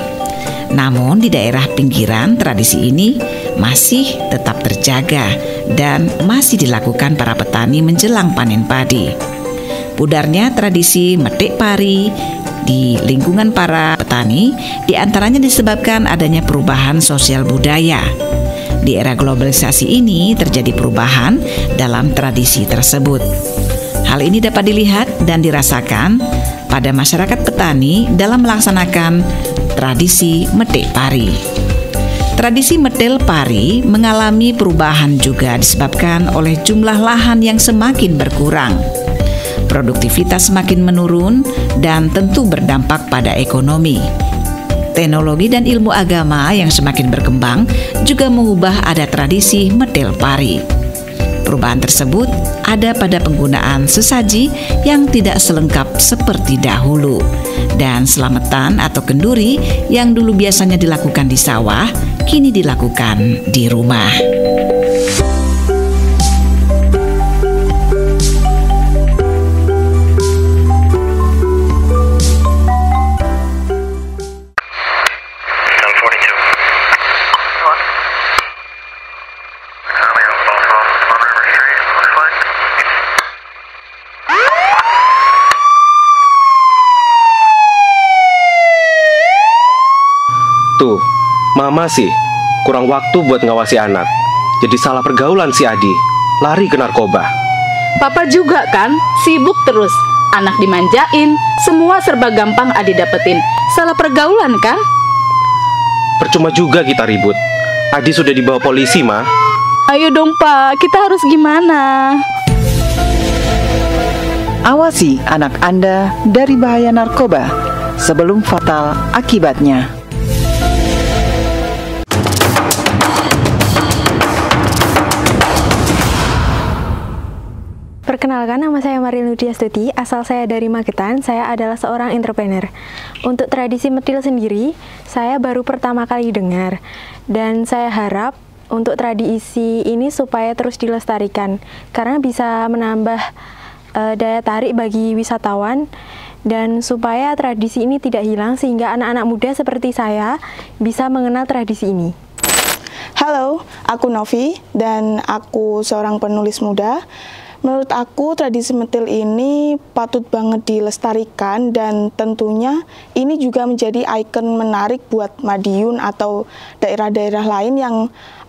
Namun di daerah pinggiran tradisi ini masih tetap terjaga dan masih dilakukan para petani menjelang panen padi. Pudarnya tradisi metik pari di lingkungan para petani diantaranya disebabkan adanya perubahan sosial budaya. Di era globalisasi ini terjadi perubahan dalam tradisi tersebut. Hal ini dapat dilihat dan dirasakan pada masyarakat petani dalam melaksanakan tradisi metik pari. Tradisi metil pari mengalami perubahan juga disebabkan oleh jumlah lahan yang semakin berkurang. Produktivitas semakin menurun dan tentu berdampak pada ekonomi. Teknologi dan ilmu agama yang semakin berkembang juga mengubah adat tradisi metil pari. Perubahan tersebut ada pada penggunaan sesaji yang tidak selengkap seperti dahulu, dan selamatan atau kenduri yang dulu biasanya dilakukan di sawah, kini dilakukan di rumah. Tuh, mama sih kurang waktu buat ngawasi anak. Jadi salah pergaulan si Adi, lari ke narkoba. Papa juga kan, sibuk terus. Anak dimanjain, semua serba gampang Adi dapetin. Salah pergaulan kan? Percuma juga kita ribut. Adi sudah dibawa polisi, Ma. Ayo dong Pak, kita harus gimana? Awasi anak Anda dari bahaya narkoba sebelum fatal akibatnya. Perkenalkan, nama saya Marilyn Ludiastuti, asal saya dari Magetan. Saya adalah seorang entrepreneur. Untuk tradisi metil sendiri, saya baru pertama kali dengar. Dan saya harap untuk tradisi ini supaya terus dilestarikan, karena bisa menambah daya tarik bagi wisatawan, dan supaya tradisi ini tidak hilang sehingga anak-anak muda seperti saya bisa mengenal tradisi ini. Halo, aku Novi dan aku seorang penulis muda. Menurut aku tradisi metil ini patut banget dilestarikan dan tentunya ini juga menjadi ikon menarik buat Madiun atau daerah-daerah lain yang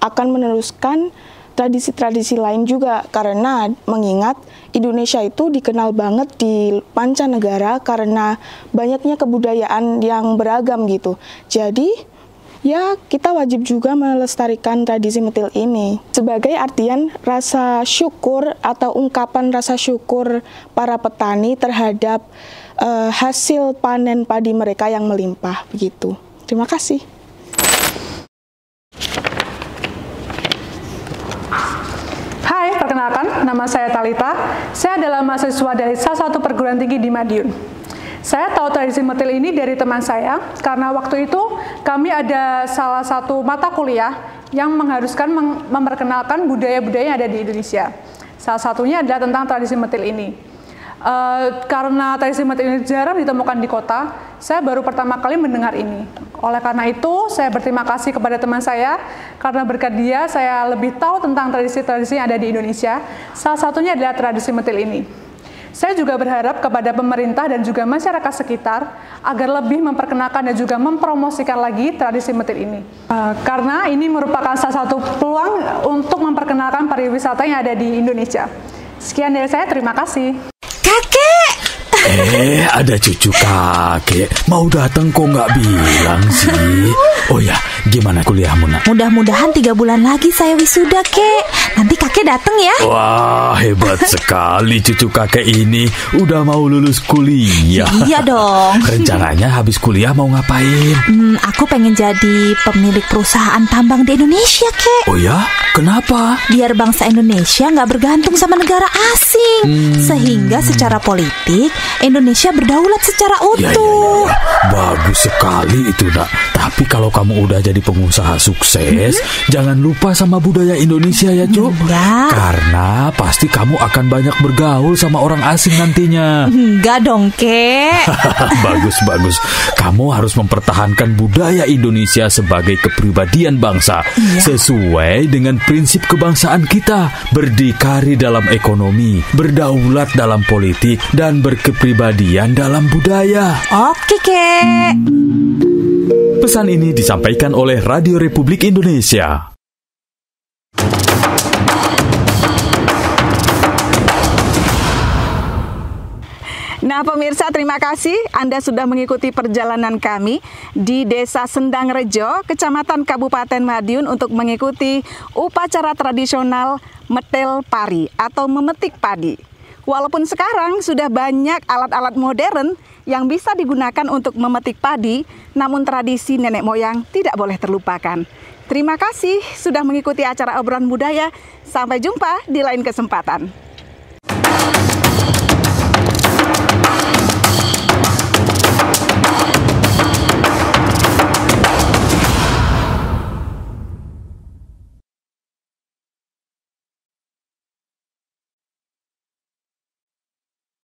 akan meneruskan tradisi-tradisi lain juga, karena mengingat Indonesia itu dikenal banget di mancanegara karena banyaknya kebudayaan yang beragam gitu. Jadi ya, kita wajib juga melestarikan tradisi metil ini sebagai artian rasa syukur atau ungkapan rasa syukur para petani terhadap hasil panen padi mereka yang melimpah begitu. Terima kasih. nama saya Talita. Saya adalah mahasiswa dari salah satu perguruan tinggi di Madiun. Saya tahu tradisi metil ini dari teman saya, karena waktu itu kami ada salah satu mata kuliah yang mengharuskan memperkenalkan budaya-budaya yang ada di Indonesia. Salah satunya adalah tentang tradisi metil ini. Karena tradisi metil ini jarang ditemukan di kota, saya baru pertama kali mendengar ini. Oleh karena itu, saya berterima kasih kepada teman saya, karena berkat dia saya lebih tahu tentang tradisi-tradisi yang ada di Indonesia. Salah satunya adalah tradisi metil ini. Saya juga berharap kepada pemerintah dan juga masyarakat sekitar agar lebih memperkenalkan dan juga mempromosikan lagi tradisi metil ini. Karena ini merupakan salah satu peluang untuk memperkenalkan pariwisata yang ada di Indonesia. Sekian dari saya, terima kasih. Ada cucu kakek. Mau datang kok nggak bilang sih? Oh ya, gimana kuliahmu, Nak? Mudah-mudahan 3 bulan lagi saya wisuda, Kek. Nanti kakek datang ya. Wah, hebat sekali cucu kakek ini. Udah mau lulus kuliah. Iya dong. Rencananya habis kuliah mau ngapain? Aku pengen jadi pemilik perusahaan tambang di Indonesia, Kek. Oh ya? Kenapa? Biar bangsa Indonesia nggak bergantung sama negara asing. Sehingga secara politik Indonesia berdaulat secara utuh. Ya. Bagus sekali itu, Nak. Tapi kalau kamu udah jadi pengusaha sukses, jangan lupa sama budaya Indonesia ya, Cuk. Karena pasti kamu akan banyak bergaul sama orang asing nantinya. Enggak dong, Kek. Bagus. Kamu harus mempertahankan budaya Indonesia sebagai kepribadian bangsa. Sesuai dengan prinsip kebangsaan kita. Berdikari dalam ekonomi, berdaulat dalam politik, dan berkepribadian dalam budaya. Oke, Kek. Pesan ini disampaikan oleh Radio Republik Indonesia. Nah pemirsa, terima kasih Anda sudah mengikuti perjalanan kami di Desa Sendangrejo, Kecamatan Kabupaten Madiun untuk mengikuti upacara tradisional metil pari atau memetik padi. Walaupun sekarang sudah banyak alat-alat modern yang bisa digunakan untuk memetik padi, namun tradisi nenek moyang tidak boleh terlupakan. Terima kasih sudah mengikuti acara obrolan budaya. Sampai jumpa di lain kesempatan.